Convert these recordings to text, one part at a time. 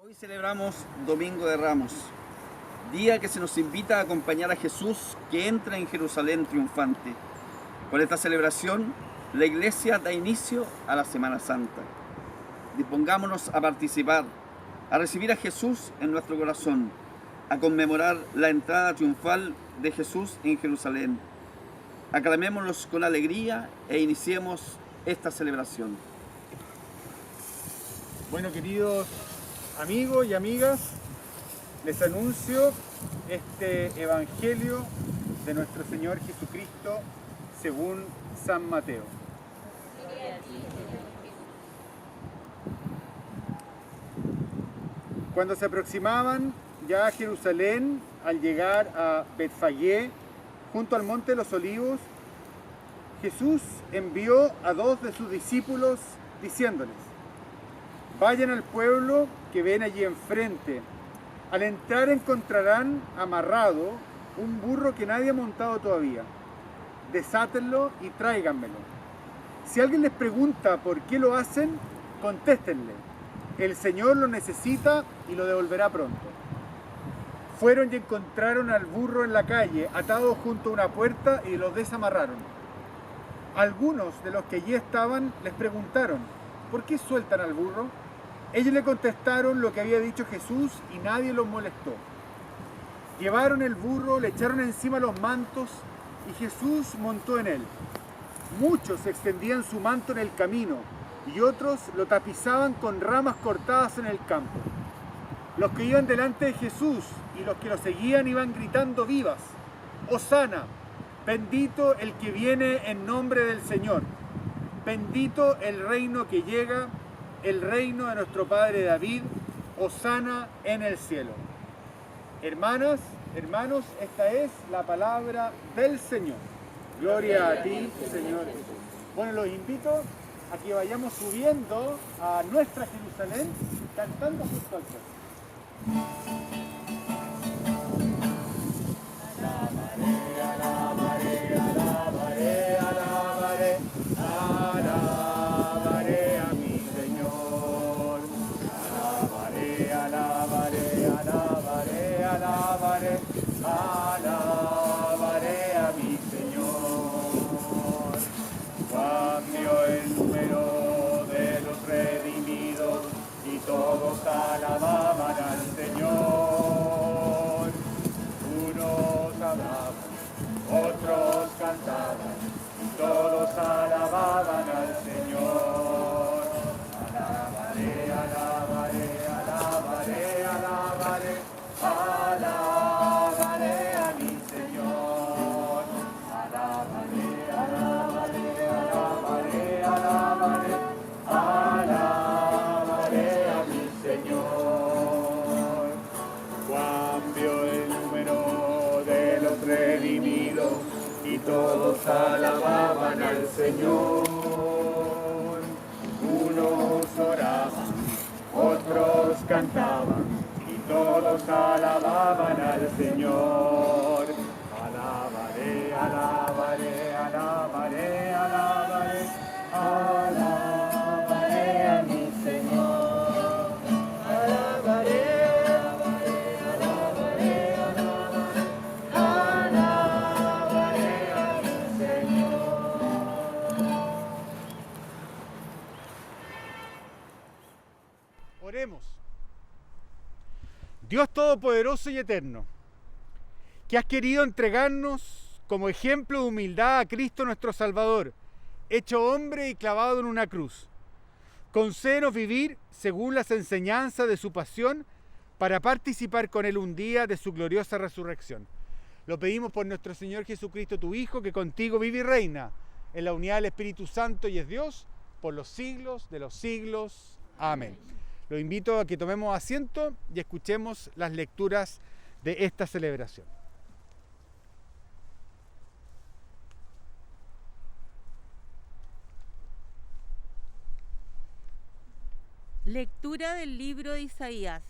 Hoy celebramos Domingo de Ramos, día que se nos invita a acompañar a Jesús que entra en Jerusalén triunfante. Con esta celebración, la Iglesia da inicio a la Semana Santa. Dispongámonos a participar, a recibir a Jesús en nuestro corazón, a conmemorar la entrada triunfal de Jesús en Jerusalén. Aclamémonos con alegría e iniciemos esta celebración. Bueno, queridos amigos y amigas, les anuncio este Evangelio de nuestro Señor Jesucristo según San Mateo. Cuando se aproximaban ya a Jerusalén, al llegar a Betfagé, junto al Monte de los Olivos, Jesús envió a 2 de sus discípulos diciéndoles: vayan al pueblo que ven allí enfrente. Al entrar encontrarán amarrado un burro que nadie ha montado todavía. Desátenlo y tráiganmelo. Si alguien les pregunta por qué lo hacen, contéstenle: el Señor lo necesita y lo devolverá pronto. Fueron y encontraron al burro en la calle, atado junto a una puerta, y lo desamarraron. Algunos de los que allí estaban les preguntaron: ¿por qué sueltan al burro? Ellos le contestaron lo que había dicho Jesús y nadie los molestó. Llevaron el burro, le echaron encima los mantos y Jesús montó en él. Muchos extendían su manto en el camino y otros lo tapizaban con ramas cortadas en el campo. Los que iban delante de Jesús y los que lo seguían iban gritando vivas: ¡Hosana! Bendito el que viene en nombre del Señor. Bendito el reino que llega, el reino de nuestro Padre David. Hosana en el cielo. Hermanas, hermanos, esta es la palabra del Señor. Gloria a ti, Señor Jesús. Bueno, los invito a que vayamos subiendo a nuestra Jerusalén cantando justo al cielo. Alabaré a mi Señor. Cambió el número de los redimidos y todos alababan al Señor. Unos hablaban, otros cantaban y todos alababan al Señor. Alabaré, alabaré, alabaré, alabaré. Alabaré a mi Señor, alabaré, alabaré, alabaré, alabaré, alabaré a mi Señor. Cambió el número de los redimidos y todos alababan al Señor. Unos oraban, otros cantaban, todos alababan al Señor. Alabaré, alabaré, alabaré, alabaré, alabaré a mi Señor. Alabaré, alabaré, alabaré, alabaré, alabaré a mi Señor. Oremos. Dios Todopoderoso y Eterno, que has querido entregarnos como ejemplo de humildad a Cristo nuestro Salvador, hecho hombre y clavado en una cruz. Concédenos vivir según las enseñanzas de su pasión para participar con Él un día de su gloriosa resurrección. Lo pedimos por nuestro Señor Jesucristo, tu Hijo, que contigo vive y reina en la unidad del Espíritu Santo y es Dios por los siglos de los siglos. Amén. Los invito a que tomemos asiento y escuchemos las lecturas de esta celebración. Lectura del libro de Isaías.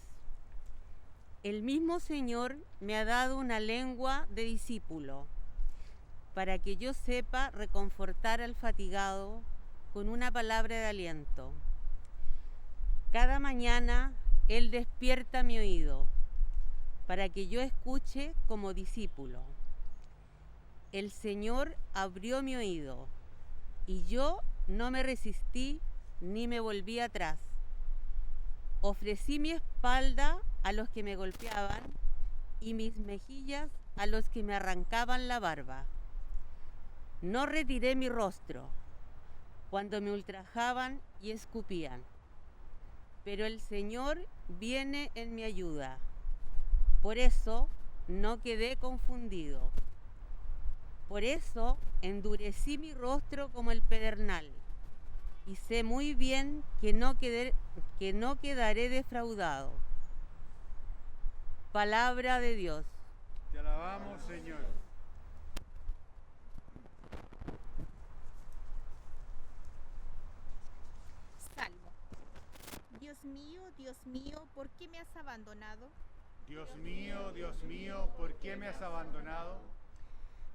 El mismo Señor me ha dado una lengua de discípulo, para que yo sepa reconfortar al fatigado con una palabra de aliento. Cada mañana Él despierta mi oído para que yo escuche como discípulo. El Señor abrió mi oído y yo no me resistí ni me volví atrás. Ofrecí mi espalda a los que me golpeaban y mis mejillas a los que me arrancaban la barba. No retiré mi rostro cuando me ultrajaban y escupían. Pero el Señor viene en mi ayuda. Por eso no quedé confundido. Por eso endurecí mi rostro como el pedernal. Y sé muy bien que no quedaré defraudado. Palabra de Dios. Te alabamos, Señor. Salmo. Dios mío, ¿por qué me has abandonado? Dios mío, ¿por qué me has abandonado?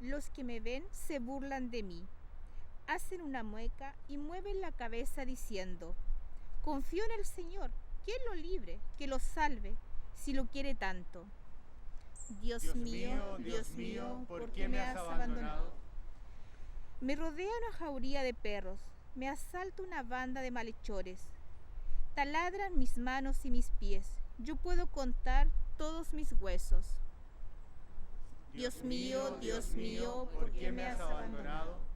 Los que me ven se burlan de mí. Hacen una mueca y mueven la cabeza diciendo: confío en el Señor, que Él lo libre, que lo salve, si lo quiere tanto. Dios mío, ¿por qué me has abandonado? Me rodea una jauría de perros, me asalta una banda de malhechores. Taladran mis manos y mis pies, yo puedo contar todos mis huesos. Dios mío, ¿por qué me has abandonado?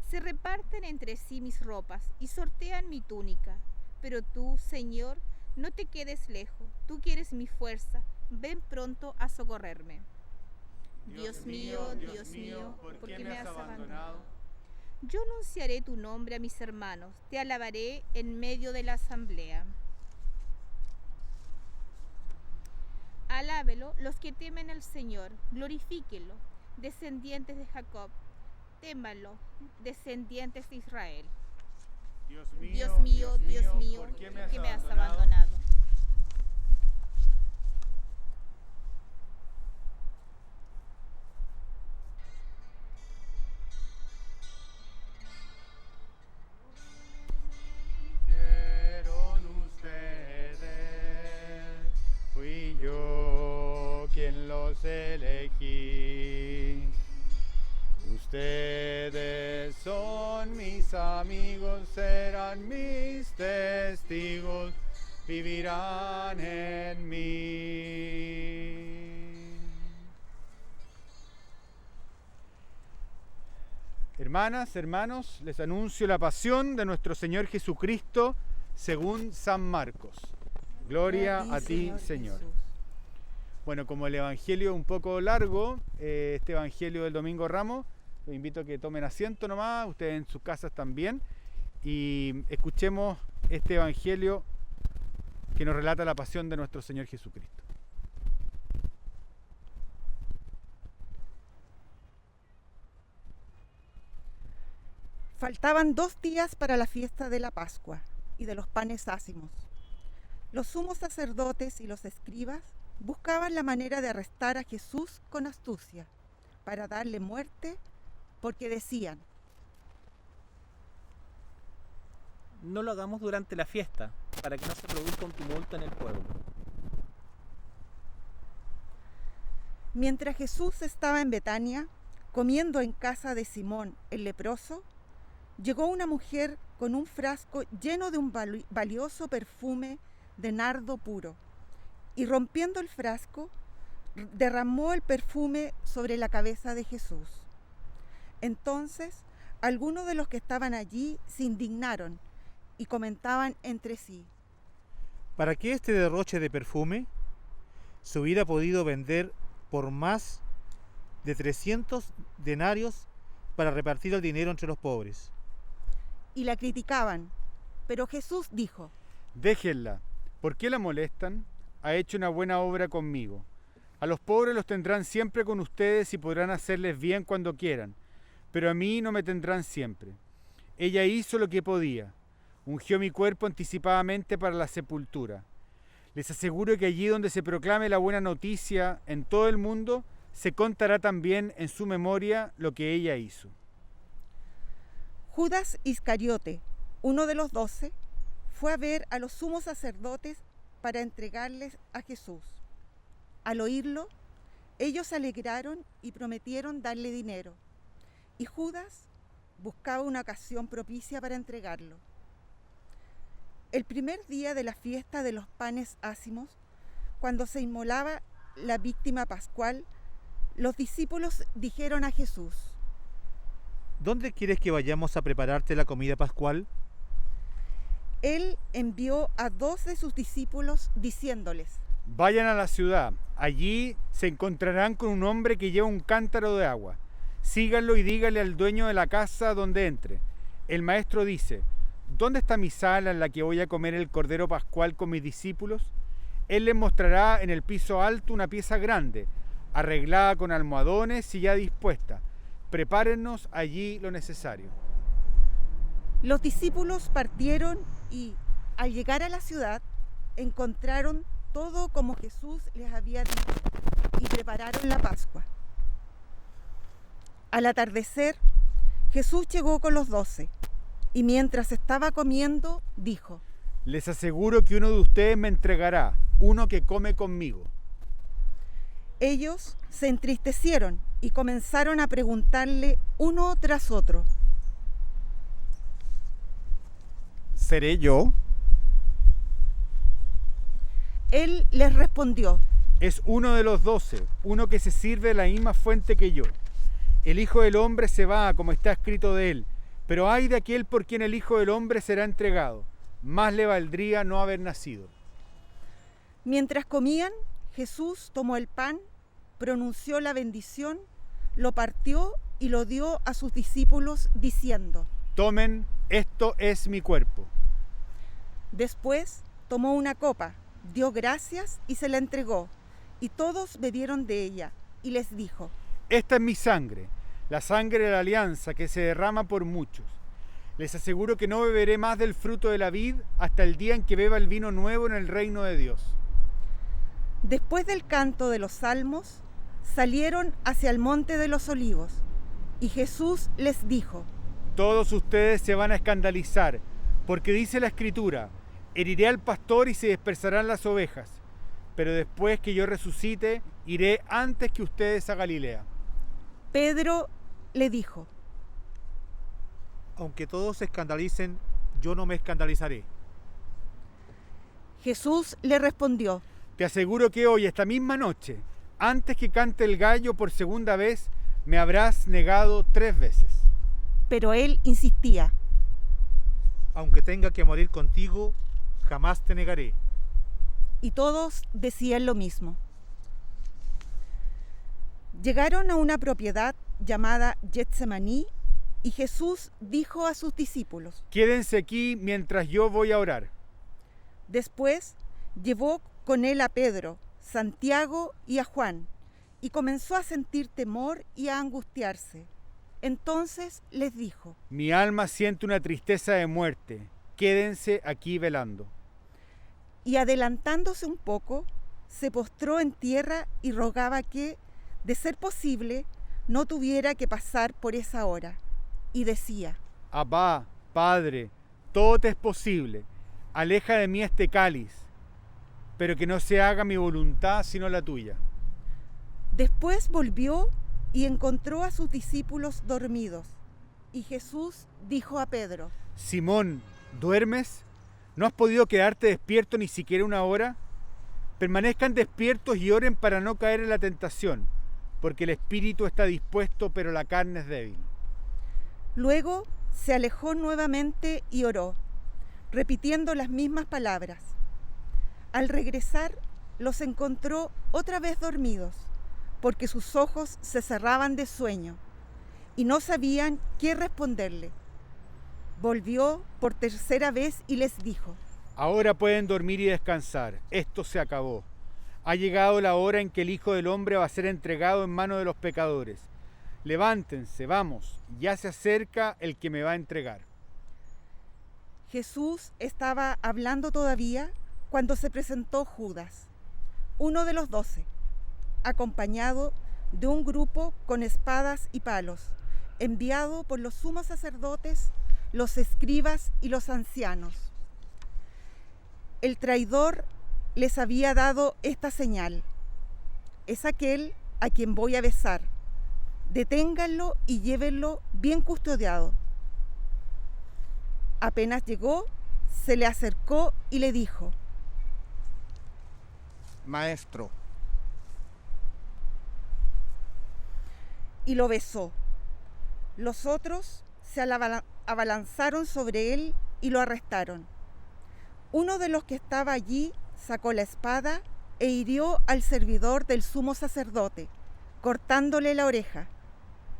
Se reparten entre sí mis ropas y sortean mi túnica. Pero tú, Señor, no te quedes lejos. Tú que eres mi fuerza, ven pronto a socorrerme. Dios mío, ¿por qué me has abandonado? Yo anunciaré tu nombre a mis hermanos, te alabaré en medio de la asamblea. Alábelo los que temen al Señor, glorifíquenlo, descendientes de Jacob. Témanlo, descendientes de Israel. Dios mío, ¿por qué me has abandonado? Dijeron ustedes, fui yo quien los elegí. Ustedes son mis amigos, serán mis testigos, vivirán en mí. Hermanas, hermanos, les anuncio la pasión de nuestro Señor Jesucristo según San Marcos. Gloria a ti, Señor. Jesús. Bueno, como el Evangelio es un poco largo, este Evangelio del Domingo Ramos, los invito a que tomen asiento nomás, ustedes en sus casas también, y escuchemos este Evangelio que nos relata la pasión de nuestro Señor Jesucristo. Faltaban 2 días para la fiesta de la Pascua y de los panes ácimos. Los sumos sacerdotes y los escribas buscaban la manera de arrestar a Jesús con astucia para darle muerte, porque decían: no lo hagamos durante la fiesta, para que no se produzca un tumulto en el pueblo. mientras Jesús estaba en Betania, comiendo en casa de Simón el leproso, llegó una mujer con un frasco lleno de un valioso perfume de nardo puro, y rompiendo el frasco, derramó el perfume sobre la cabeza de Jesús. Entonces, algunos de los que estaban allí se indignaron y comentaban entre sí: ¿para qué este derroche de perfume? Se hubiera podido vender por más de 300 denarios para repartir el dinero entre los pobres. Y la criticaban. Pero Jesús dijo: Déjenla, ¿por qué la molestan? Ha hecho una buena obra conmigo. A los pobres los tendrán siempre con ustedes y podrán hacerles bien cuando quieran, pero a mí no me tendrán siempre. Ella hizo lo que podía, ungió mi cuerpo anticipadamente para la sepultura. Les aseguro que allí donde se proclame la buena noticia en todo el mundo, se contará también en su memoria lo que ella hizo. Judas Iscariote, uno de los 12, fue a ver a los sumos sacerdotes para entregarles a Jesús. Al oírlo, ellos se alegraron y prometieron darle dinero. Y Judas buscaba una ocasión propicia para entregarlo. El primer día de la fiesta de los panes ácimos, cuando se inmolaba la víctima pascual, los discípulos dijeron a Jesús: ¿Dónde quieres que vayamos a prepararte la comida pascual? Él envió a 2 de sus discípulos diciéndoles: Vayan a la ciudad, allí se encontrarán con un hombre que lleva un cántaro de agua. Síganlo y díganle al dueño de la casa donde entre: el maestro dice, ¿dónde está mi sala en la que voy a comer el cordero pascual con mis discípulos? Él les mostrará en el piso alto una pieza grande, arreglada con almohadones y ya dispuesta. Prepárennos allí lo necesario. Los discípulos partieron y, al llegar a la ciudad, encontraron todo como Jesús les había dicho y prepararon la Pascua. Al atardecer, Jesús llegó con los 12 y mientras estaba comiendo, dijo: Les aseguro que uno de ustedes me entregará, uno que come conmigo. Ellos se entristecieron y comenzaron a preguntarle uno tras otro: ¿Seré yo? Él les respondió: Es uno de los 12, uno que se sirve de la misma fuente que yo. El Hijo del Hombre se va, como está escrito de él, pero ay de aquel por quien el Hijo del Hombre será entregado. Más le valdría no haber nacido. Mientras comían, Jesús tomó el pan, pronunció la bendición, lo partió y lo dio a sus discípulos diciendo: Tomen, esto es mi cuerpo. Después tomó una copa, dio gracias y se la entregó, y todos bebieron de ella, y les dijo: Esta es mi sangre, la sangre de la alianza que se derrama por muchos. Les aseguro que no beberé más del fruto de la vid hasta el día en que beba el vino nuevo en el reino de Dios. Después del canto de los salmos, salieron hacia el monte de los olivos, y Jesús les dijo: Todos ustedes se van a escandalizar, porque dice la Escritura: heriré al pastor y se dispersarán las ovejas. Pero después que yo resucite, iré antes que ustedes a Galilea. Pedro le dijo: Aunque todos se escandalicen, yo no me escandalizaré. Jesús le respondió: Te aseguro que hoy, esta misma noche, antes que cante el gallo por segunda vez, me habrás negado 3 veces. Pero él insistía: Aunque tenga que morir contigo, jamás te negaré. Y todos decían lo mismo. Llegaron a una propiedad llamada Getsemaní, y Jesús dijo a sus discípulos: Quédense aquí mientras yo voy a orar. Después llevó con él a Pedro, Santiago y a Juan, y comenzó a sentir temor y a angustiarse. Entonces les dijo: Mi alma siente una tristeza de muerte, quédense aquí velando. Y adelantándose un poco, se postró en tierra y rogaba que, de ser posible, no tuviera que pasar por esa hora. Y decía: Abba, Padre, todo te es posible, aleja de mí este cáliz, pero que no se haga mi voluntad sino la tuya. Después volvió y encontró a sus discípulos dormidos. Y Jesús dijo a Pedro: Simón, ¿duermes? ¿No has podido quedarte despierto ni siquiera una hora? Permanezcan despiertos y oren para no caer en la tentación, porque el espíritu está dispuesto, pero la carne es débil. Luego se alejó nuevamente y oró, repitiendo las mismas palabras. Al regresar, los encontró otra vez dormidos, porque sus ojos se cerraban de sueño, y no sabían qué responderle. Volvió por tercera vez y les dijo: Ahora pueden dormir y descansar, esto se acabó. Ha llegado la hora en que el Hijo del Hombre va a ser entregado en manos de los pecadores. Levántense, vamos, ya se acerca el que me va a entregar. Jesús estaba hablando todavía cuando se presentó Judas, uno de los 12, acompañado de un grupo con espadas y palos, enviado por los sumos sacerdotes, los escribas y los ancianos. El traidor les había dado esta señal: es aquel a quien voy a besar. Deténganlo y llévenlo bien custodiado. Apenas llegó, se le acercó y le dijo: Maestro. Y lo besó. Los otros se abalanzaron sobre él y lo arrestaron. Uno de los que estaba allí sacó la espada e hirió al servidor del sumo sacerdote, cortándole la oreja.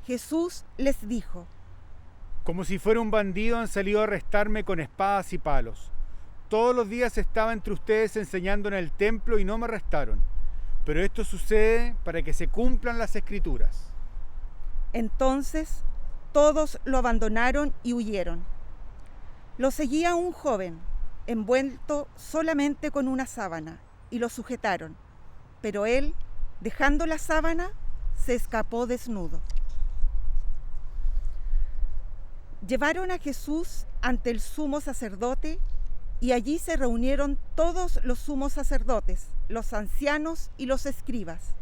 Jesús les dijo: Como si fuera un bandido han salido a arrestarme con espadas y palos. Todos los días estaba entre ustedes enseñando en el templo y no me arrestaron. Pero esto sucede para que se cumplan las Escrituras. Entonces todos lo abandonaron y huyeron. Lo seguía un joven, envuelto solamente con una sábana, y lo sujetaron. Pero él, dejando la sábana, se escapó desnudo. Llevaron a Jesús ante el sumo sacerdote, y allí se reunieron todos los sumos sacerdotes, los ancianos y los escribas.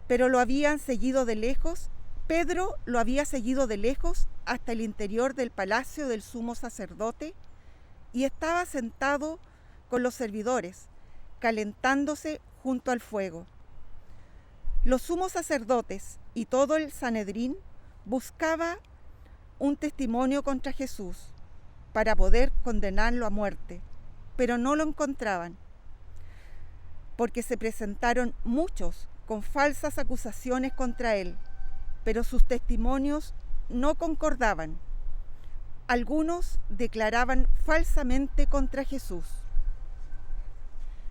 Pero lo habían seguido de lejos. Pedro lo había seguido de lejos hasta el interior del palacio del sumo sacerdote y estaba sentado con los servidores, calentándose junto al fuego. Los sumos sacerdotes y todo el Sanedrín buscaba un testimonio contra Jesús para poder condenarlo a muerte, pero no lo encontraban, porque se presentaron muchos con falsas acusaciones contra él, pero sus testimonios no concordaban. Algunos declaraban falsamente contra Jesús: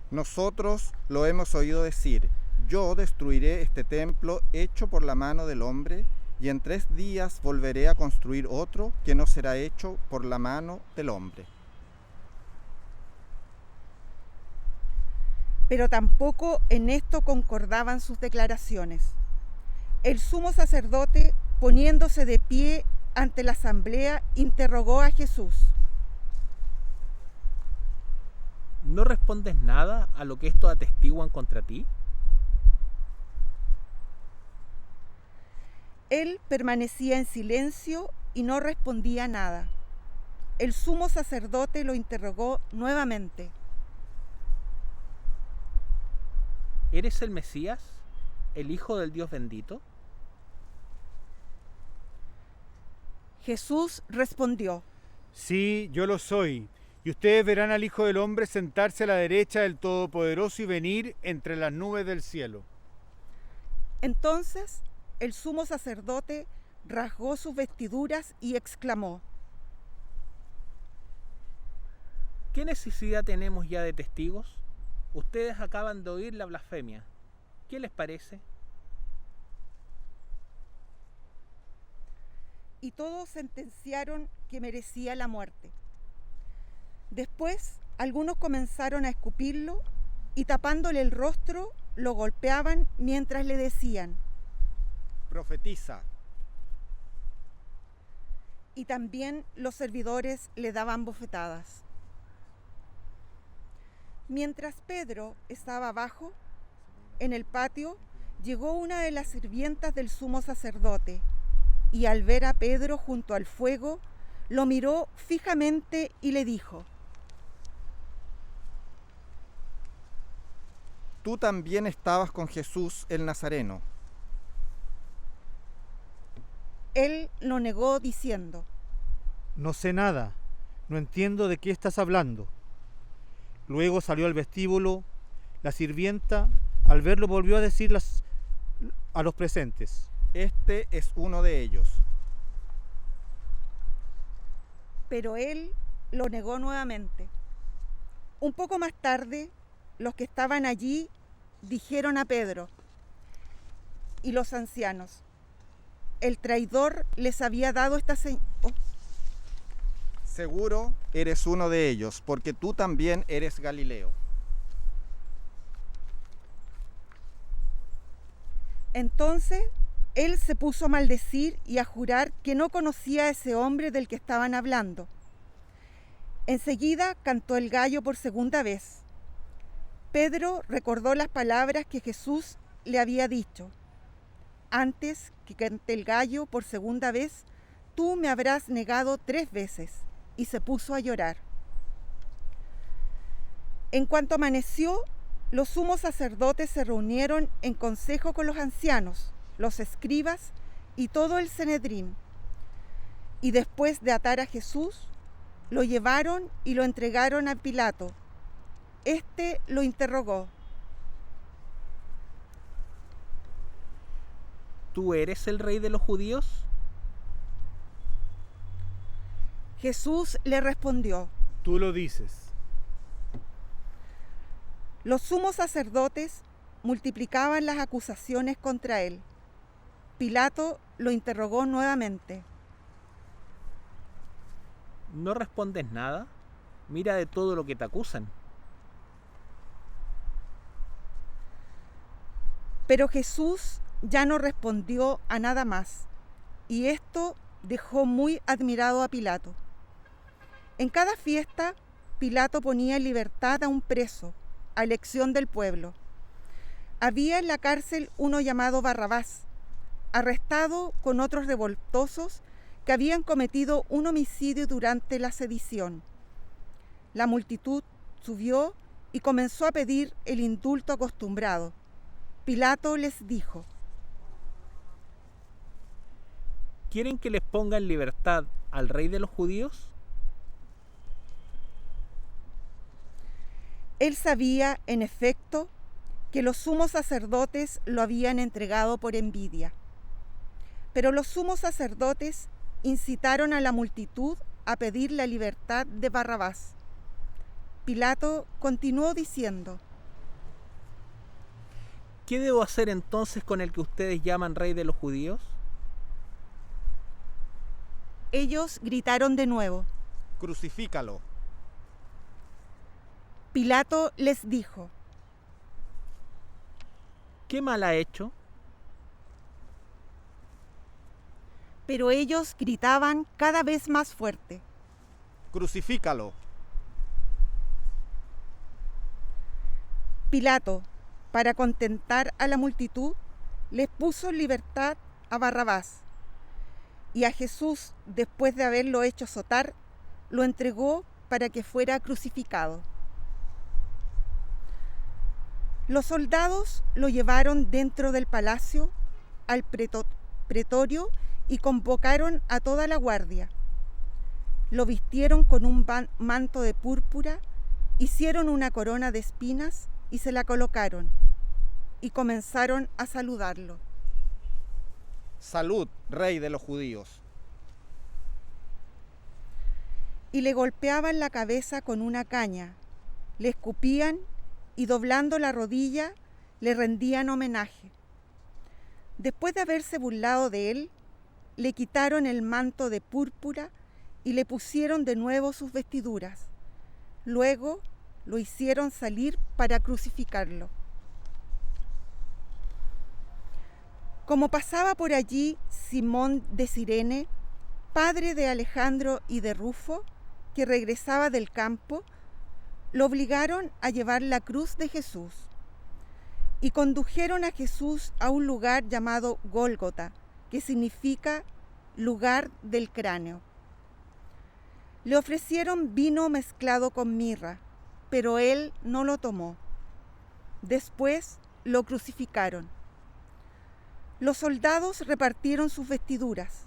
Nosotros lo hemos oído decir: yo destruiré este templo hecho por la mano del hombre, y en 3 días volveré a construir otro que no será hecho por la mano del hombre. Pero tampoco en esto concordaban sus declaraciones. El sumo sacerdote, poniéndose de pie ante la asamblea, interrogó a Jesús: ¿No respondes nada a lo que estos atestiguan contra ti? Él permanecía en silencio y no respondía nada. El sumo sacerdote lo interrogó nuevamente: ¿Eres el Mesías, el Hijo del Dios bendito? Jesús respondió: Sí, yo lo soy. Y ustedes verán al Hijo del Hombre sentarse a la derecha del Todopoderoso y venir entre las nubes del cielo. Entonces el sumo sacerdote rasgó sus vestiduras y exclamó: ¿Qué necesidad tenemos ya de testigos? Ustedes acaban de oír la blasfemia. ¿Qué les parece? Y todos sentenciaron que merecía la muerte. Después algunos comenzaron a escupirlo y tapándole el rostro lo golpeaban mientras le decían: Profetiza. Y también los servidores le daban bofetadas. Mientras Pedro estaba abajo, en el patio, llegó una de las sirvientas del sumo sacerdote, y al ver a Pedro junto al fuego, lo miró fijamente y le dijo: Tú también estabas con Jesús el Nazareno. Él lo negó diciendo: No sé nada, no entiendo de qué estás hablando. Luego salió al vestíbulo. La sirvienta, al verlo, volvió a decir a los presentes: Este es uno de ellos. Pero él lo negó nuevamente. Un poco más tarde, los que estaban allí dijeron a Pedro y los ancianos: el traidor les había dado esta señal. Seguro eres uno de ellos, porque tú también eres Galileo. Entonces él se puso a maldecir y a jurar que no conocía a ese hombre del que estaban hablando. Enseguida cantó el gallo por segunda vez. Pedro recordó las palabras que Jesús le había dicho: antes que cante el gallo por segunda vez, tú me habrás negado 3 veces, y se puso a llorar. En cuanto amaneció, los sumos sacerdotes se reunieron en consejo con los ancianos, los escribas y todo el Sanedrín. Y después de atar a Jesús, lo llevaron y lo entregaron a Pilato. Este lo interrogó: ¿Tú eres el rey de los judíos? Jesús le respondió: Tú lo dices. Los sumos sacerdotes multiplicaban las acusaciones contra él. Pilato lo interrogó nuevamente: ¿No respondes nada? Mira de todo lo que te acusan. Pero Jesús ya no respondió a nada más, y esto dejó muy admirado a Pilato. En cada fiesta, Pilato ponía en libertad a un preso, a elección del pueblo. Había en la cárcel uno llamado Barrabás, arrestado con otros revoltosos que habían cometido un homicidio durante la sedición. La multitud subió y comenzó a pedir el indulto acostumbrado. Pilato les dijo: ¿Quieren que les ponga en libertad al rey de los judíos? Él sabía, en efecto, que los sumos sacerdotes lo habían entregado por envidia. Pero los sumos sacerdotes incitaron a la multitud a pedir la libertad de Barrabás. Pilato continuó diciendo: ¿Qué debo hacer entonces con el que ustedes llaman rey de los judíos? Ellos gritaron de nuevo: Crucifícalo. Pilato les dijo: ¿Qué mal ha hecho? Pero ellos gritaban cada vez más fuerte: Crucifícalo. Pilato, para contentar a la multitud, les puso en libertad a Barrabás, y a Jesús, después de haberlo hecho azotar, lo entregó para que fuera crucificado. Los soldados lo llevaron dentro del palacio al pretorio y convocaron a toda la guardia. Lo vistieron con un manto de púrpura, hicieron una corona de espinas y se la colocaron, y comenzaron a saludarlo. Salud, rey de los judíos. Y le golpeaban la cabeza con una caña, le escupían y doblando la rodilla le rendían homenaje. Después de haberse burlado de él, le quitaron el manto de púrpura y le pusieron de nuevo sus vestiduras. Luego lo hicieron salir para crucificarlo. Como pasaba por allí Simón de Cirene, padre de Alejandro y de Rufo, que regresaba del campo, lo obligaron a llevar la cruz de Jesús y condujeron a Jesús a un lugar llamado Gólgota, que significa lugar del cráneo. Le ofrecieron vino mezclado con mirra, pero él no lo tomó. Después lo crucificaron. Los soldados repartieron sus vestiduras,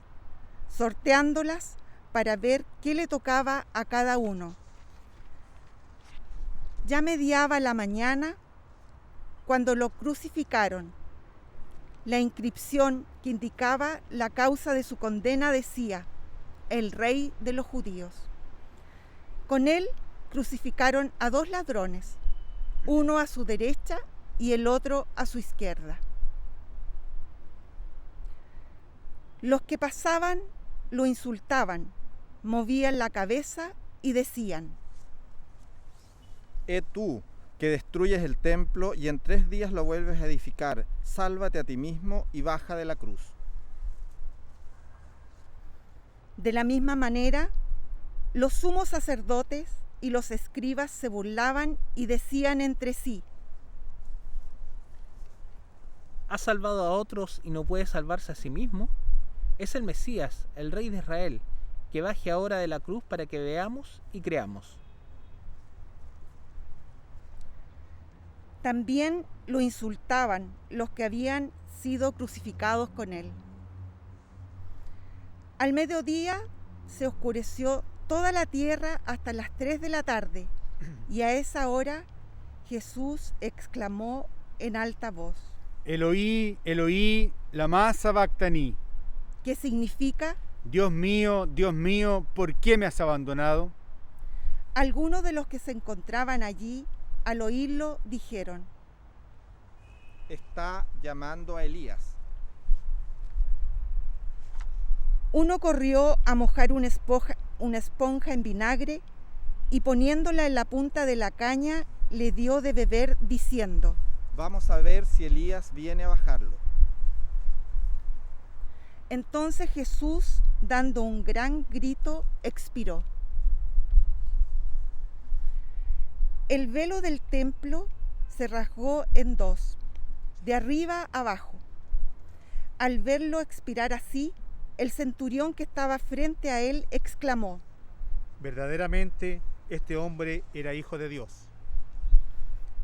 sorteándolas para ver qué le tocaba a cada uno. Ya mediaba la mañana cuando lo crucificaron. La inscripción que indicaba la causa de su condena decía: el rey de los judíos. Con él crucificaron a 2 ladrones, uno a su derecha y el otro a su izquierda. Los que pasaban lo insultaban, movían la cabeza y decían: Tú, que destruyes el templo y en 3 días lo vuelves a edificar, sálvate a ti mismo y baja de la cruz. De la misma manera, los sumos sacerdotes y los escribas se burlaban y decían entre sí: ¿Ha salvado a otros y no puede salvarse a sí mismo? Es el Mesías, el Rey de Israel, que baje ahora de la cruz para que veamos y creamos. También lo insultaban los que habían sido crucificados con él. Al mediodía se oscureció toda la tierra hasta las 3 de la tarde, y a esa hora Jesús exclamó en alta voz: Eloí, Eloí, lama sabactani. ¿Qué significa? Dios mío, ¿por qué me has abandonado? Algunos de los que se encontraban allí, al oírlo, dijeron: Está llamando a Elías. Uno corrió a mojar una esponja en vinagre y poniéndola en la punta de la caña le dio de beber diciendo: Vamos a ver si Elías viene a bajarlo. Entonces Jesús, dando un gran grito, expiró. El velo del templo se rasgó en dos, de arriba abajo. Al verlo expirar así, el centurión que estaba frente a él exclamó: Verdaderamente, este hombre era hijo de Dios.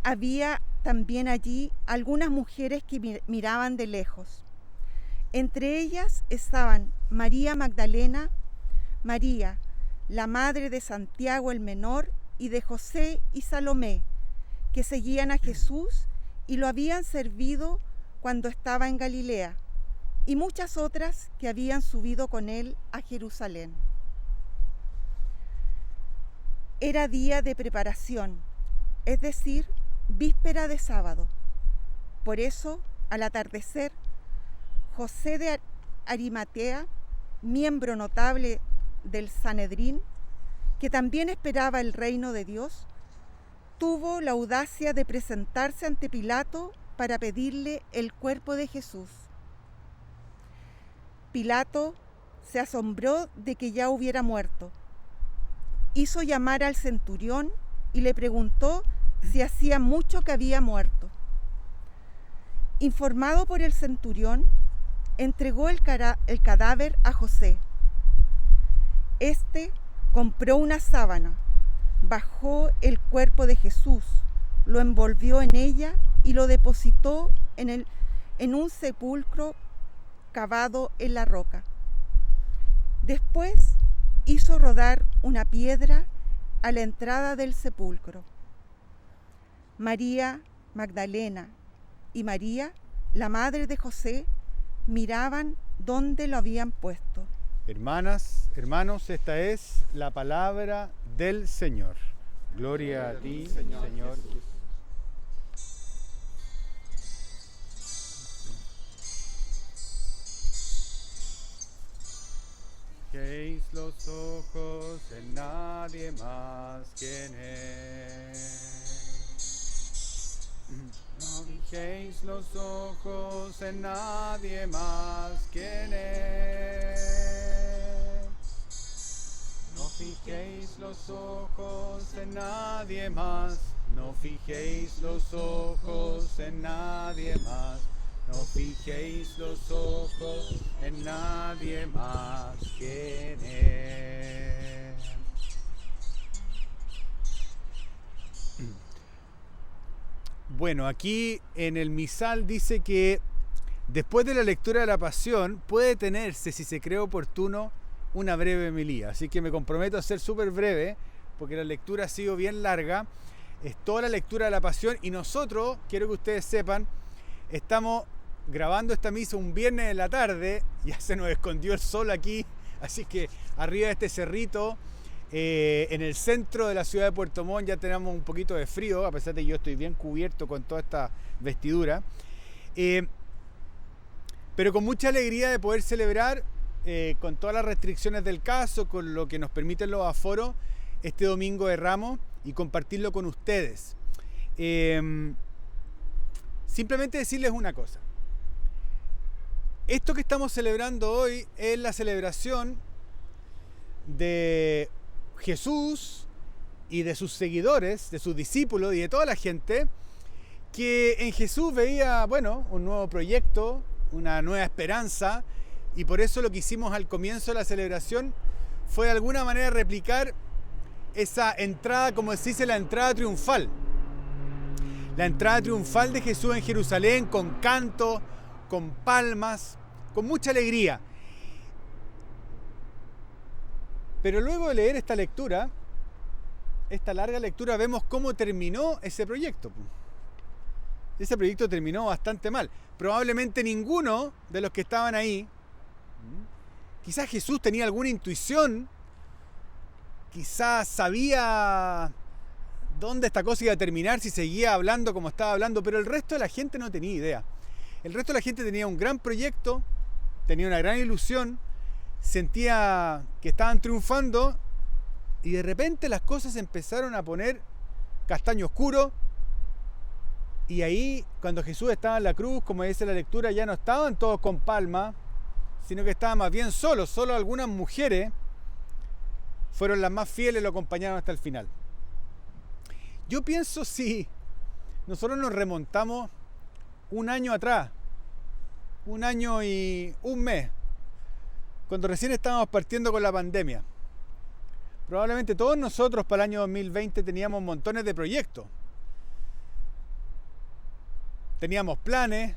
Había también allí algunas mujeres que miraban de lejos. Entre ellas estaban María Magdalena, María, la madre de Santiago el menor, y de José y Salomé, que seguían a Jesús y lo habían servido cuando estaba en Galilea, y muchas otras que habían subido con él a Jerusalén. Era día de preparación, es decir, víspera de sábado. Por eso, al atardecer, José de Arimatea, miembro notable del Sanedrín, que también esperaba el reino de Dios, tuvo la audacia de presentarse ante Pilato para pedirle el cuerpo de Jesús. Pilato se asombró de que ya hubiera muerto. Hizo llamar al centurión y le preguntó si hacía mucho que había muerto. Informado por el centurión, entregó el cadáver a José. Este compró una sábana, bajó el cuerpo de Jesús, lo envolvió en ella y lo depositó en un sepulcro cavado en la roca. Después hizo rodar una piedra a la entrada del sepulcro. María Magdalena y María, la madre de José, miraban dónde lo habían puesto. Hermanas, hermanos, esta es la palabra del Señor. Gloria a ti, Señor Jesús. Fijéis los ojos en nadie más que en Él. No fijéis los ojos en nadie más que en Él. No fijéis los ojos en nadie más. No fijéis los ojos en nadie más. No fijéis los ojos en nadie más que en Él. Bueno, aquí en el misal dice que después de la lectura de la Pasión puede tenerse, si se cree oportuno, una breve homilía. Así que me comprometo a ser súper breve, porque la lectura ha sido bien larga. Es toda la lectura de la Pasión y nosotros, quiero que ustedes sepan, estamos grabando esta misa un viernes en la tarde, ya se nos escondió el sol aquí, así que arriba de este cerrito, en el centro de la ciudad de Puerto Montt ya tenemos un poquito de frío, a pesar de que yo estoy bien cubierto con toda esta vestidura, pero con mucha alegría de poder celebrar con todas las restricciones del caso, con lo que nos permiten los aforos, este Domingo de Ramos y compartirlo con ustedes. Simplemente decirles una cosa. Esto que estamos celebrando hoy es la celebración de Jesús y de sus seguidores, de sus discípulos y de toda la gente que en Jesús veía, bueno, un nuevo proyecto, una nueva esperanza, y por eso lo que hicimos al comienzo de la celebración fue de alguna manera replicar esa entrada, como se dice, la entrada triunfal. La entrada triunfal de Jesús en Jerusalén, con canto, con palmas, con mucha alegría. Pero luego de leer esta lectura, esta larga lectura, vemos cómo terminó ese proyecto. Ese proyecto terminó bastante mal. Probablemente ninguno de los que estaban ahí, quizás Jesús tenía alguna intuición, quizás sabía dónde esta cosa iba a terminar si seguía hablando como estaba hablando, pero el resto de la gente no tenía idea. El resto de la gente tenía un gran proyecto, tenía una gran ilusión, sentía que estaban triunfando, y de repente las cosas empezaron a poner castaño oscuro. Y ahí, cuando Jesús estaba en la cruz, como dice la lectura, ya no estaban todos con palma, sino que estaban más bien solos. Solo algunas mujeres fueron las más fieles y lo acompañaron hasta el final. Yo pienso, si nosotros nos remontamos un año atrás, un año y un mes, cuando recién estábamos partiendo con la pandemia, probablemente todos nosotros para el año 2020 teníamos montones de proyectos. Teníamos planes,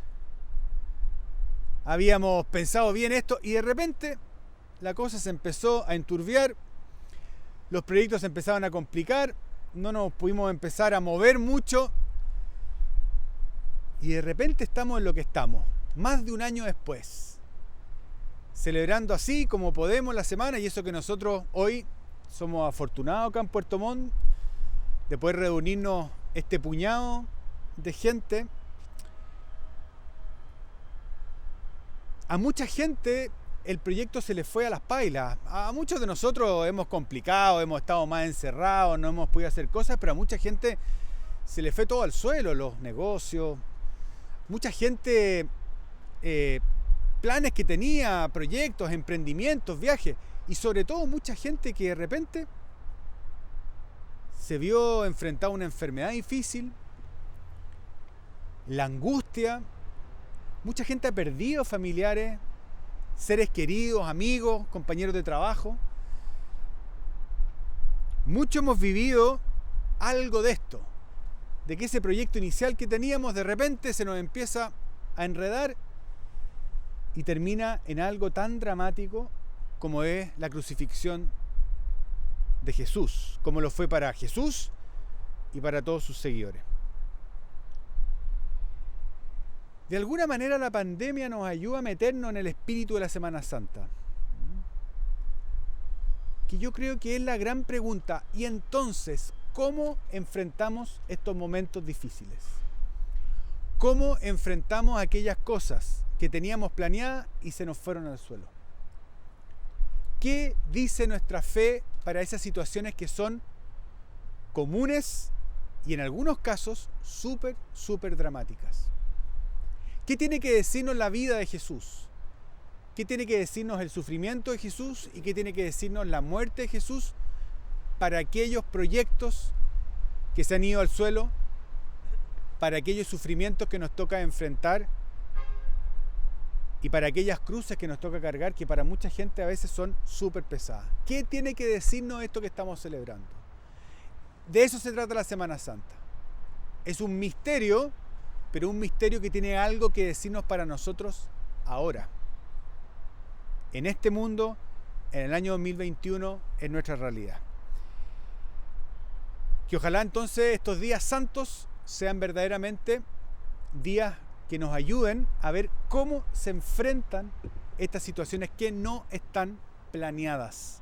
habíamos pensado bien esto, y de repente la cosa se empezó a enturbiar, los proyectos se empezaron a complicar, no nos pudimos empezar a mover mucho, y de repente estamos en lo que estamos, más de un año después, celebrando así como podemos la semana, y eso que nosotros hoy somos afortunados acá en Puerto Montt de poder reunirnos este puñado de gente. A mucha gente el proyecto se les fue a las pailas. A muchos de nosotros hemos complicado, hemos estado más encerrados, no hemos podido hacer cosas, pero a mucha gente se les fue todo al suelo, los negocios. Mucha gente, planes que tenía, proyectos, emprendimientos, viajes, y sobre todo mucha gente que de repente se vio enfrentada a una enfermedad difícil, la angustia. Mucha gente ha perdido familiares, seres queridos, amigos, compañeros de trabajo. Muchos hemos vivido algo de esto, de que ese proyecto inicial que teníamos de repente se nos empieza a enredar y termina en algo tan dramático como es la crucifixión de Jesús, como lo fue para Jesús y para todos sus seguidores. De alguna manera la pandemia nos ayuda a meternos en el espíritu de la Semana Santa, que yo creo que es la gran pregunta. Y entonces, ¿cómo enfrentamos estos momentos difíciles? ¿Cómo enfrentamos aquellas cosas que teníamos planeadas y se nos fueron al suelo? ¿Qué dice nuestra fe para esas situaciones que son comunes y en algunos casos súper dramáticas? ¿Qué tiene que decirnos la vida de Jesús? ¿Qué tiene que decirnos el sufrimiento de Jesús? ¿Y qué tiene que decirnos la muerte de Jesús para aquellos proyectos que se han ido al suelo, para aquellos sufrimientos que nos toca enfrentar y para aquellas cruces que nos toca cargar, que para mucha gente a veces son súper pesadas? ¿Qué tiene que decirnos esto que estamos celebrando? De eso se trata la Semana Santa. Es un misterio, pero un misterio que tiene algo que decirnos para nosotros ahora. En este mundo, en el año 2021, es nuestra realidad. Que ojalá entonces estos días santos sean verdaderamente días que nos ayuden a ver cómo se enfrentan estas situaciones que no están planeadas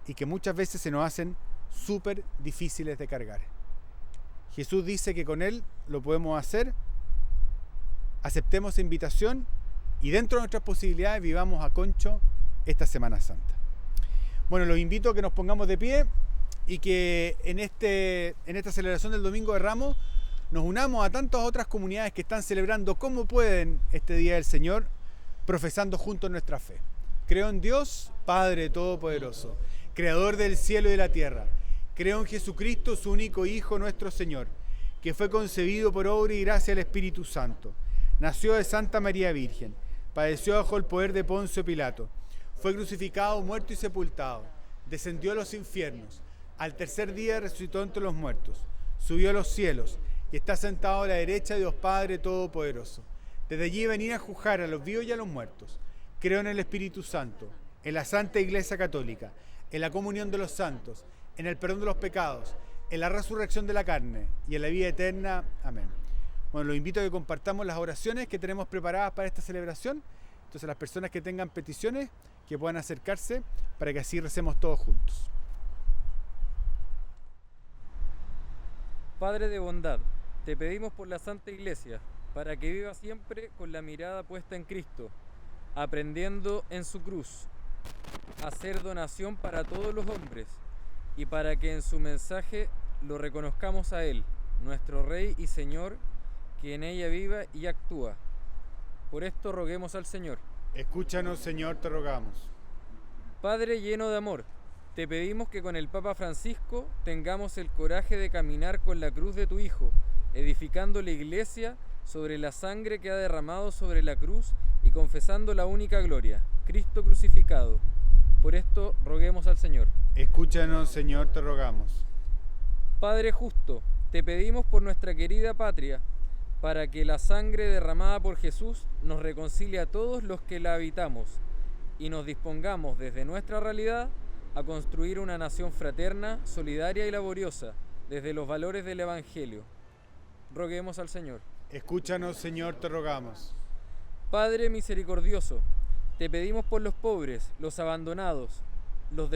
y que muchas veces se nos hacen súper difíciles de cargar. Jesús dice que con Él lo podemos hacer. Aceptemos esa invitación y dentro de nuestras posibilidades vivamos a concho esta Semana Santa. Bueno, los invito a que nos pongamos de pie y que en esta celebración del Domingo de Ramos nos unamos a tantas otras comunidades que están celebrando como pueden este Día del Señor, profesando juntos nuestra fe. Creo en Dios, Padre Todopoderoso, Creador del cielo y de la tierra. Creo en Jesucristo, su único Hijo, nuestro Señor, que fue concebido por obra y gracia del Espíritu Santo. Nació de Santa María Virgen, padeció bajo el poder de Poncio Pilato, fue crucificado, muerto y sepultado, descendió a los infiernos, al tercer día resucitó entre los muertos, subió a los cielos y está sentado a la derecha de Dios Padre Todopoderoso. Desde allí venir a juzgar a los vivos y a los muertos. Creo en el Espíritu Santo, en la Santa Iglesia Católica, en la comunión de los santos, en el perdón de los pecados, en la resurrección de la carne y en la vida eterna. Amén. Bueno, los invito a que compartamos las oraciones que tenemos preparadas para esta celebración. Entonces, las personas que tengan peticiones, que puedan acercarse para que así recemos todos juntos. Padre de bondad, te pedimos por la Santa Iglesia, para que viva siempre con la mirada puesta en Cristo, aprendiendo en su cruz a hacer donación para todos los hombres y para que en su mensaje lo reconozcamos a Él, nuestro Rey y Señor, que en ella viva y actúa. Por esto roguemos al Señor. Escúchanos, Señor, te rogamos. Padre lleno de amor, te pedimos que con el Papa Francisco tengamos el coraje de caminar con la cruz de tu Hijo, edificando la Iglesia sobre la sangre que ha derramado sobre la cruz y confesando la única gloria, Cristo crucificado. Por esto roguemos al Señor. Escúchanos, Señor, te rogamos. Padre justo, te pedimos por nuestra querida patria, para que la sangre derramada por Jesús nos reconcilie a todos los que la habitamos y nos dispongamos desde nuestra realidad a construir una nación fraterna, solidaria y laboriosa, desde los valores del Evangelio. Roguemos al Señor. Escúchanos, Señor, te rogamos. Padre misericordioso, te pedimos por los pobres, los abandonados, los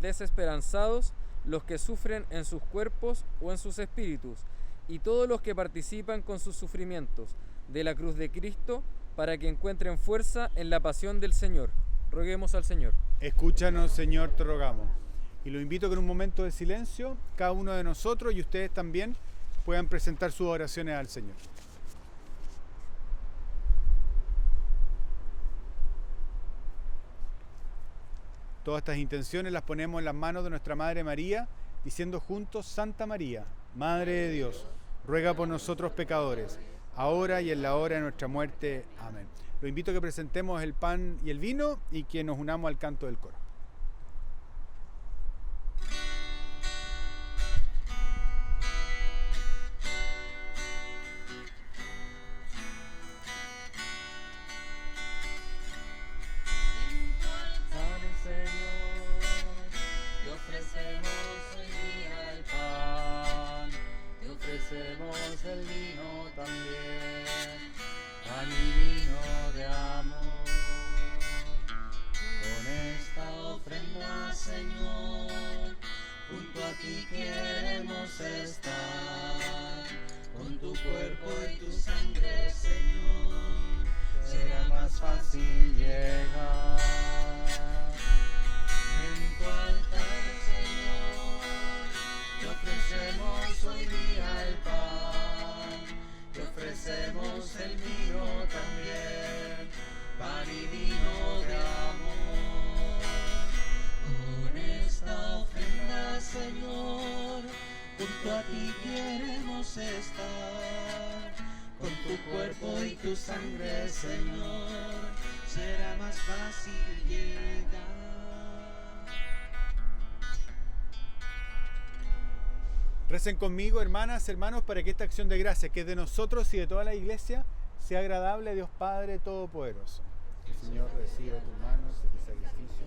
desesperanzados, los que sufren en sus cuerpos o en sus espíritus, y todos los que participan con sus sufrimientos de la cruz de Cristo, para que encuentren fuerza en la pasión del Señor. Roguemos al Señor. Escúchanos, Señor, te rogamos. Y lo invito a que en un momento de silencio, cada uno de nosotros y ustedes también puedan presentar sus oraciones al Señor. Todas estas intenciones las ponemos en las manos de nuestra Madre María, diciendo juntos: Santa María, Madre de Dios, ruega por nosotros pecadores, ahora y en la hora de nuestra muerte. Amén. Lo invito a que presentemos el pan y el vino y que nos unamos al canto del coro. El vino también, pan y vino de amor. Con esta ofrenda, Señor, junto a ti queremos estar. Con tu cuerpo y tu sangre, Señor, será más fácil llegar. En tu altar, Señor, te ofrecemos hoy día el pan, te ofrecemos el vino también, pan y vino de amor. Con esta ofrenda, Señor, junto a ti queremos estar. Con tu cuerpo y tu sangre, Señor, será más fácil llegar. Recen conmigo, hermanas, hermanos, para que esta acción de gracia, que es de nosotros y de toda la Iglesia, sea agradable a Dios Padre Todopoderoso. Que el Señor reciba de tus manos este sacrificio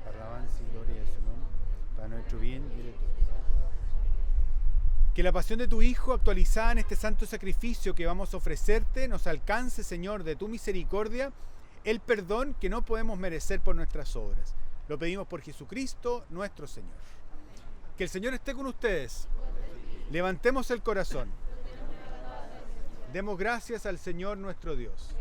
para la alabanza y gloria de su nombre, para nuestro bien y de todos. Que la pasión de tu Hijo, actualizada en este santo sacrificio que vamos a ofrecerte, nos alcance, Señor, de tu misericordia, el perdón que no podemos merecer por nuestras obras. Lo pedimos por Jesucristo, nuestro Señor. Que el Señor esté con ustedes. Levantemos el corazón. Demos gracias al Señor nuestro Dios.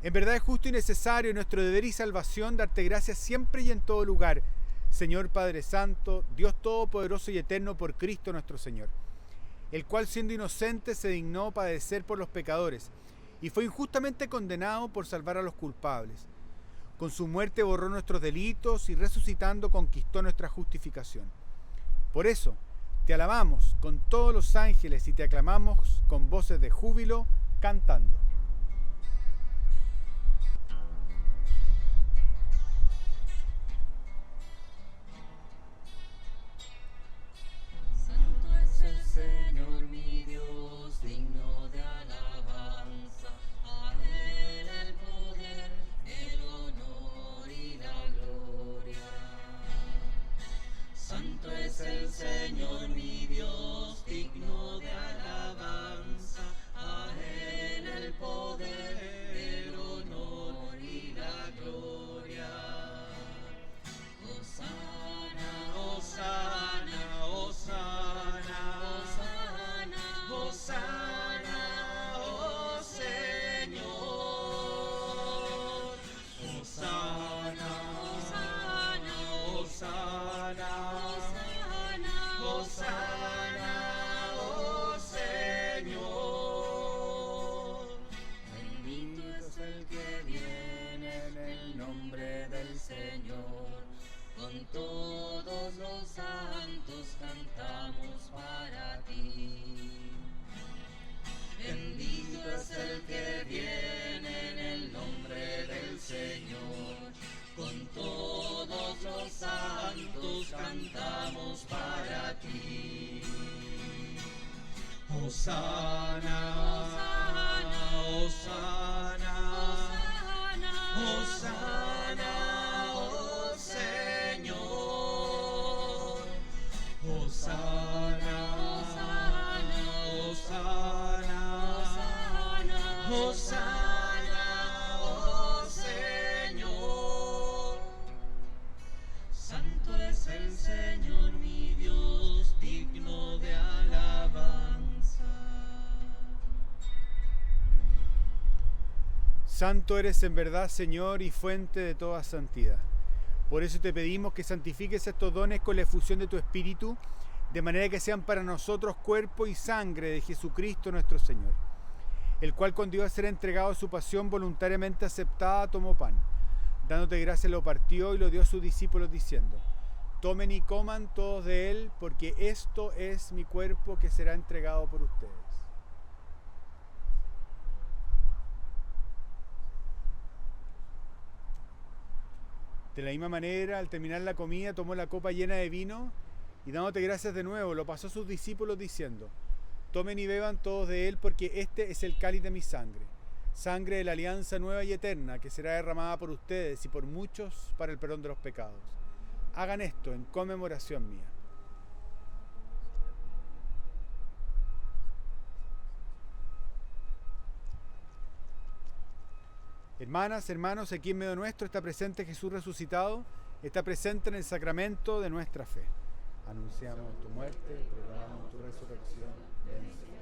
En verdad es justo y necesario, nuestro deber y salvación, darte gracias siempre y en todo lugar, Señor Padre Santo, Dios Todopoderoso y Eterno, por Cristo nuestro Señor, el cual siendo inocente se dignó padecer por los pecadores y fue injustamente condenado por salvar a los culpables. Con su muerte borró nuestros delitos y resucitando conquistó nuestra justificación. Por eso, Te alabamos con todos los ángeles y te aclamamos con voces de júbilo, cantando. Santo es el Señor mi Dios, digno de alabanza. A Él el poder, el honor y la gloria. Santo es el Señor mi Dios, digno de alabanza. A Él el poder, el honor y la gloria. Hosana, hosana, hosana, hosana, hosana, oh Señor. Hosana, hosana, hosana, hosana, hosana, oh Señor. Bendito es el que viene en el nombre del Señor. Con todos los santos cantamos para ti. Bendito es el que viene en el nombre del Señor. Con todos los santos cantamos para ti. Hosana, hosana, hosana, hosana, oh Señor. Hosana, hosana, hosana, hosana, oh Señor. Santo es el Señor mi Dios, digno de alabanza. Santo eres en verdad, Señor, y fuente de toda santidad. Por eso te pedimos que santifiques estos dones con la efusión de tu Espíritu, de manera que sean para nosotros cuerpo y sangre de Jesucristo nuestro Señor, el cual con Dios ser entregado a su pasión voluntariamente aceptada tomó pan, dándote gracias lo partió y lo dio a sus discípulos diciendo: tomen y coman todos de él, porque esto es mi cuerpo que será entregado por ustedes. De la misma manera, al terminar la comida, tomó la copa llena de vino y dándote gracias de nuevo, lo pasó a sus discípulos diciendo: tomen y beban todos de él, porque este es el cáliz de mi sangre, sangre de la alianza nueva y eterna, que será derramada por ustedes y por muchos para el perdón de los pecados. Hagan esto en conmemoración mía. Hermanas, hermanos, aquí en medio nuestro está presente Jesús resucitado, está presente en el sacramento de nuestra fe. Anunciamos tu muerte, proclamamos tu resurrección. Ven, Señor.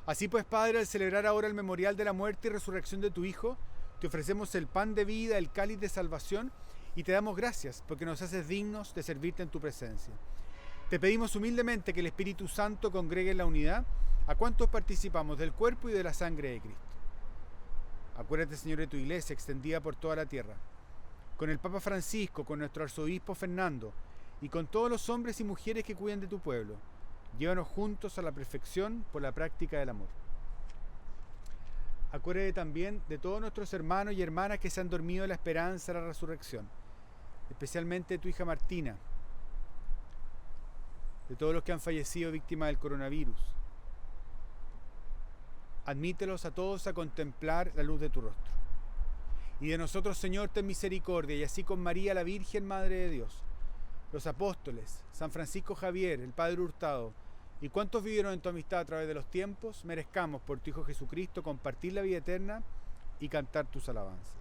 Así pues, Padre, al celebrar ahora el memorial de la muerte y resurrección de tu Hijo, te ofrecemos el pan de vida, el cáliz de salvación, y te damos gracias porque nos haces dignos de servirte en tu presencia. Te pedimos humildemente que el Espíritu Santo congregue en la unidad a cuantos participamos del cuerpo y de la sangre de Cristo. Acuérdate, Señor, de tu iglesia extendida por toda la tierra, con el Papa Francisco, con nuestro arzobispo Fernando y con todos los hombres y mujeres que cuidan de tu pueblo. Llévanos juntos a la perfección por la práctica del amor. Acuérdate también de todos nuestros hermanos y hermanas que se han dormido en la esperanza de la resurrección, especialmente de tu hija Martina, de todos los que han fallecido víctimas del coronavirus. Admítelos a todos a contemplar la luz de tu rostro. Y de nosotros, Señor, ten misericordia, y así con María, la Virgen, Madre de Dios, los apóstoles, San Francisco Javier, el Padre Hurtado, y cuantos vivieron en tu amistad a través de los tiempos, merezcamos por tu Hijo Jesucristo compartir la vida eterna y cantar tus alabanzas.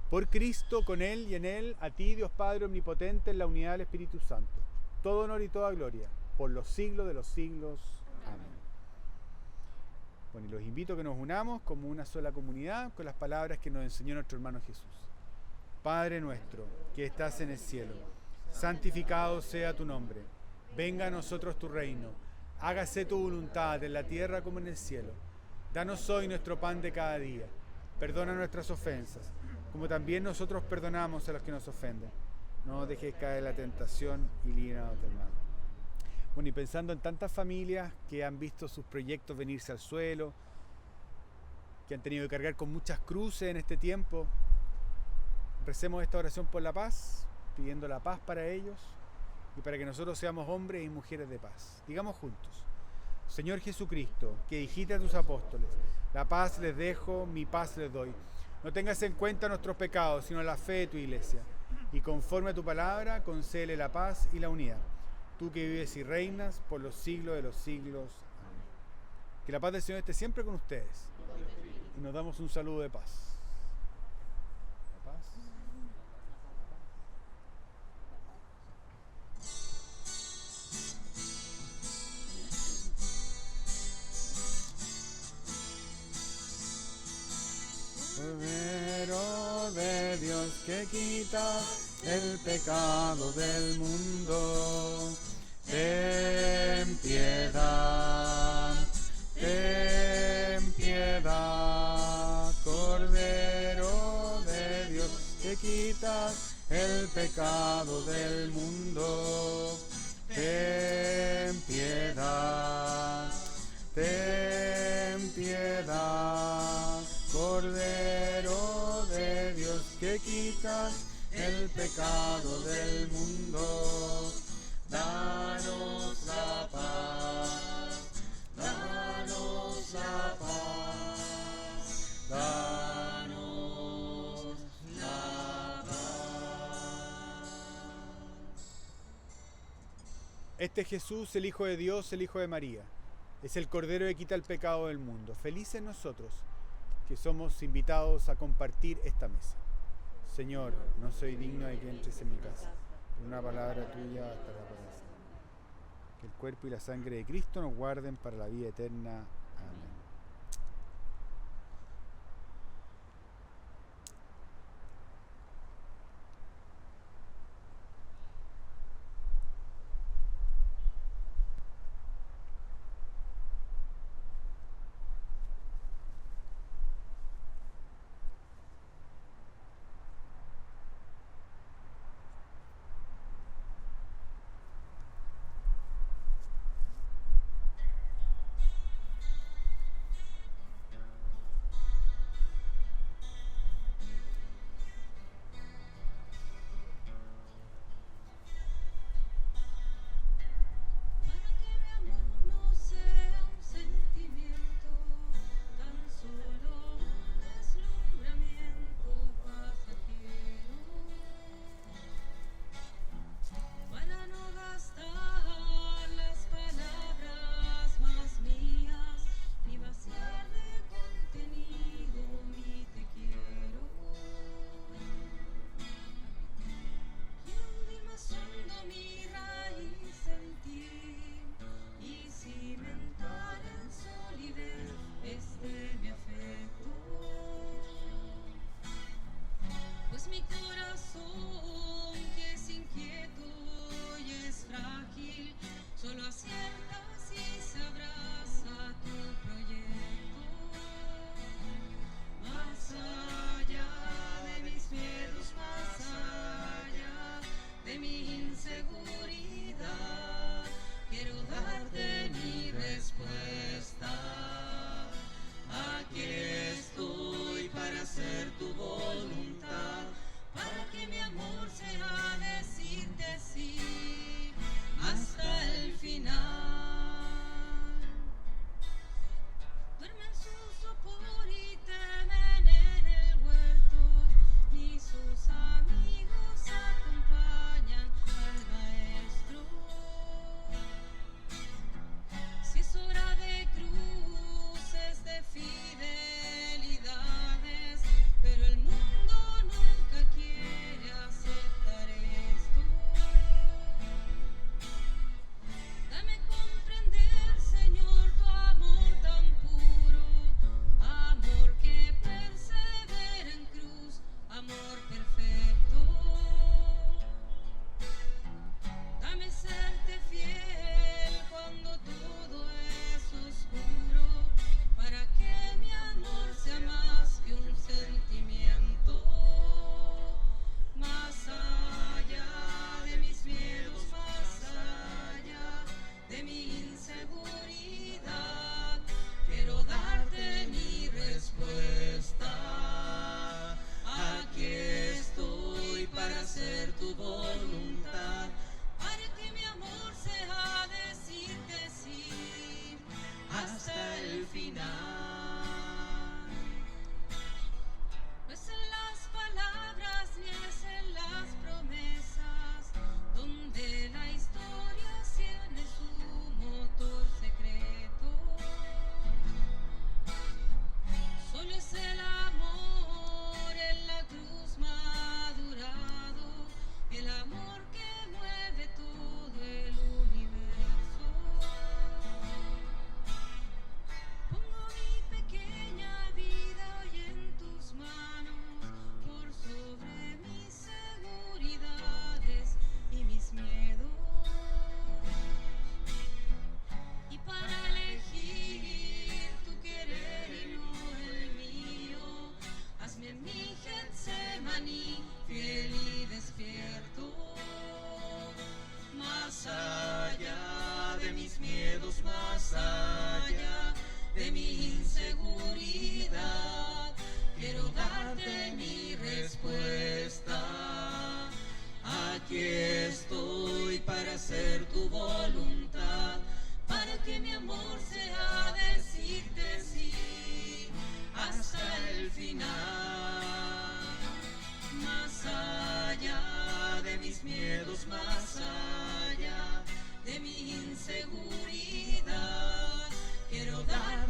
Por Cristo, con Él y en Él, a ti, Dios Padre Omnipotente, en la unidad del Espíritu Santo, todo honor y toda gloria, por los siglos de los siglos. Amén. Bueno, y los invito a que nos unamos como una sola comunidad con las palabras que nos enseñó nuestro hermano Jesús. Padre nuestro, que estás en el cielo, santificado sea tu nombre. Venga a nosotros tu reino. Hágase tu voluntad en la tierra como en el cielo. Danos hoy nuestro pan de cada día. Perdona nuestras ofensas, como también nosotros perdonamos a los que nos ofenden. No nos dejes caer en la tentación y líbranos del mal. Bueno, y pensando en tantas familias que han visto sus proyectos venirse al suelo, que han tenido que cargar con muchas cruces en este tiempo, recemos esta oración por la paz, pidiendo la paz para ellos y para que nosotros seamos hombres y mujeres de paz. Digamos juntos: Señor Jesucristo, que dijiste a tus apóstoles, la paz les dejo, mi paz les doy. No tengas en cuenta nuestros pecados, sino la fe de tu iglesia. Y conforme a tu palabra, concédele la paz y la unidad. Tú que vives y reinas por los siglos de los siglos. Amén. Que la paz del Señor esté siempre con ustedes. Y nos damos un saludo de paz. La paz. Cordero de Dios que quita el pecado del mundo, ten piedad, ten piedad. Cordero de Dios que quita el pecado del mundo, ten piedad, ten piedad. Cordero de Dios que quita el pecado del mundo, danos la paz, danos la paz, danos la paz. Este es Jesús, el Hijo de Dios, el Hijo de María. Es el Cordero que quita el pecado del mundo. Felices nosotros que somos invitados a compartir esta mesa. Señor, no soy digno de que entres en mi casa, pero una palabra tuya bastará para siempre. Que el cuerpo y la sangre de Cristo nos guarden para la vida eterna. Amén.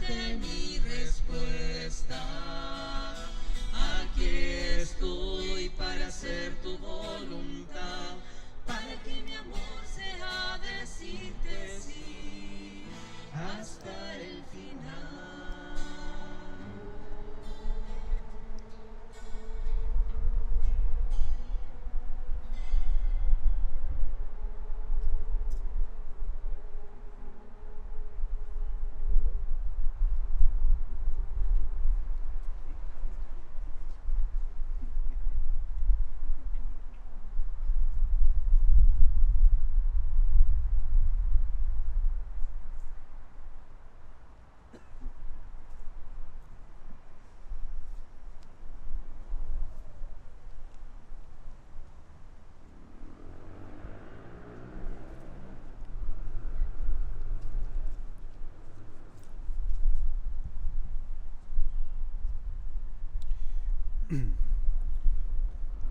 darte mi respuesta. Aquí estoy para hacer tu voluntad, para que mi amor sea decirte sí hasta el final.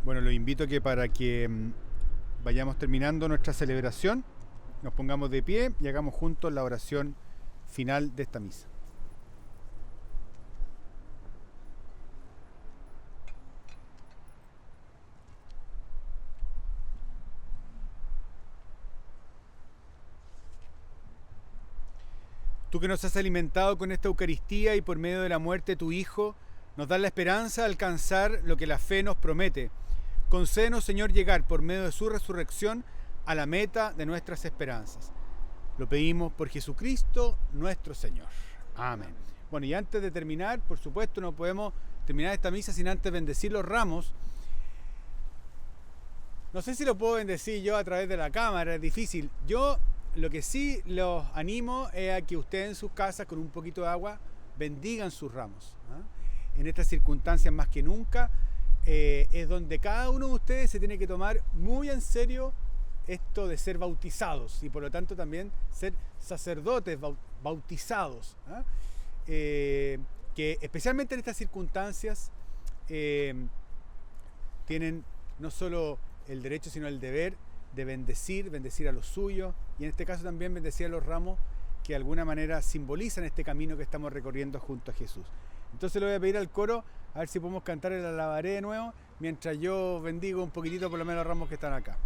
Bueno, los invito a que para que vayamos terminando nuestra celebración, nos pongamos de pie y hagamos juntos la oración final de esta misa. Tú que nos has alimentado con esta Eucaristía y por medio de la muerte de tu Hijo, nos das la esperanza de alcanzar lo que la fe nos promete. Concédenos, Señor, llegar por medio de su resurrección a la meta de nuestras esperanzas. Lo pedimos por Jesucristo nuestro Señor. Amén. Bueno, y antes de terminar, por supuesto, no podemos terminar esta misa sin antes bendecir los ramos. No sé si lo puedo bendecir yo a través de la cámara, es difícil. Yo lo que sí los animo es a que ustedes en sus casas, con un poquito de agua, bendigan sus ramos. En estas circunstancias más que nunca, es donde cada uno de ustedes se tiene que tomar muy en serio esto de ser bautizados y por lo tanto también ser sacerdotes bautizados, que especialmente en estas circunstancias tienen no solo el derecho sino el deber de bendecir a los suyos y en este caso también bendecir a los ramos que de alguna manera simbolizan este camino que estamos recorriendo junto a Jesús. Entonces le voy a pedir al coro a ver si podemos cantar el alabaré de nuevo mientras yo bendigo un poquitito por lo menos los ramos que están acá.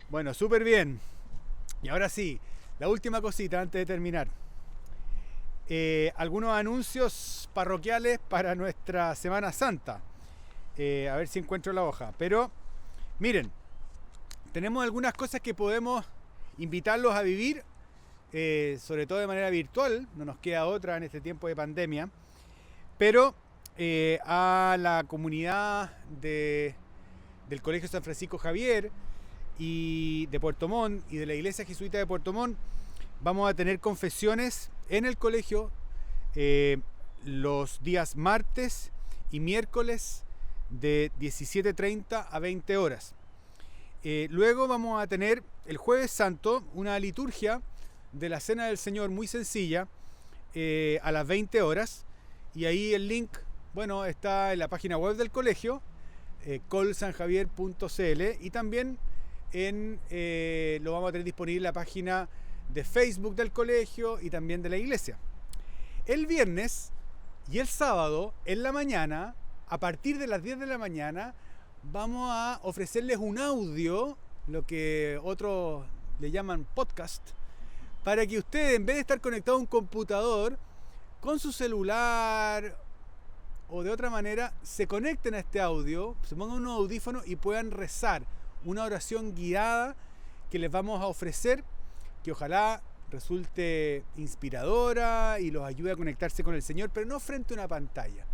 Bueno, súper bien. Y ahora sí, la última cosita antes de terminar. Algunos anuncios parroquiales para nuestra Semana Santa. A ver si encuentro la hoja. Pero, miren, tenemos algunas cosas que podemos invitarlos a vivir, sobre todo de manera virtual. No nos queda otra en este tiempo de pandemia. Pero a la comunidad del Colegio San Francisco Javier y de Puerto Montt y de la Iglesia Jesuita de Puerto Montt vamos a tener confesiones en el colegio los días martes y miércoles de 17:30 a 20 horas. Luego vamos a tener el Jueves Santo una liturgia de la Cena del Señor muy sencilla a las 20 horas y ahí el link, bueno, está en la página web del colegio colsanjavier.cl y también lo vamos a tener disponible en la página de Facebook del colegio y también de la iglesia. El viernes y el sábado en la mañana, a partir de las 10 de la mañana, vamos a ofrecerles un audio, lo que otros le llaman podcast, para que usted, en vez de estar conectado a un computador, con su celular o de otra manera, se conecten a este audio, se pongan unos audífonos y puedan rezar una oración guiada que les vamos a ofrecer, que ojalá resulte inspiradora y los ayude a conectarse con el Señor, pero no frente a una pantalla,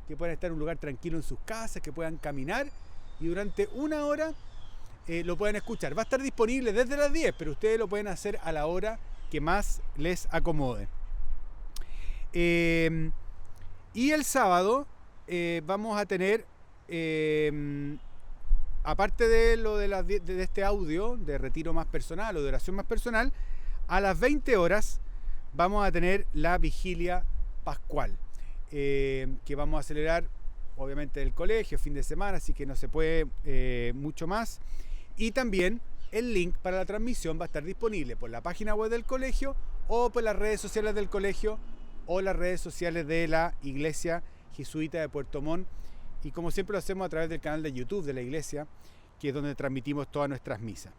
que puedan estar en un lugar tranquilo en sus casas, que puedan caminar y durante una hora lo pueden escuchar. Va a estar disponible desde las 10, pero ustedes lo pueden hacer a la hora que más les acomode. Y el sábado vamos a tener, aparte de lo de este audio de retiro más personal o de oración más personal, a las 20 horas vamos a tener la vigilia pascual, que vamos a celebrar obviamente el colegio, fin de semana, así que no se puede mucho más. Y también el link para la transmisión va a estar disponible por la página web del colegio o por las redes sociales del colegio o las redes sociales de la Iglesia Jesuita de Puerto Montt. Y como siempre lo hacemos a través del canal de YouTube de la iglesia, que es donde transmitimos todas nuestras misas.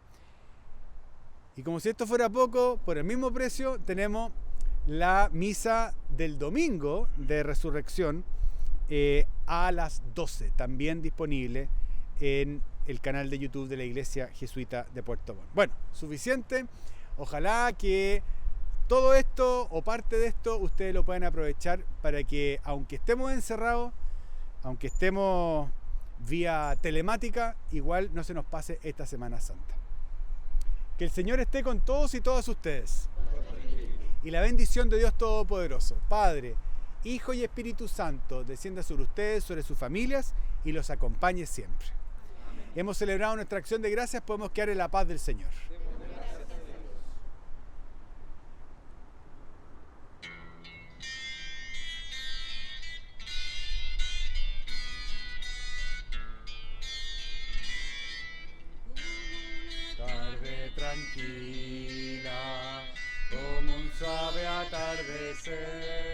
Y como si esto fuera poco, por el mismo precio tenemos la misa del domingo de resurrección a las 12, también disponible en el canal de YouTube de la Iglesia Jesuita de Puerto Montt. Bueno, suficiente. Ojalá que todo esto o parte de esto ustedes lo puedan aprovechar para que, aunque estemos encerrados, aunque estemos vía telemática, igual no se nos pase esta Semana Santa. Que el Señor esté con todos y todas ustedes. Y la bendición de Dios Todopoderoso, Padre, Hijo y Espíritu Santo, descienda sobre ustedes, sobre sus familias y los acompañe siempre. Hemos celebrado nuestra acción de gracias, podemos quedar en la paz del Señor. Tarde tranquila, como un suave atardecer.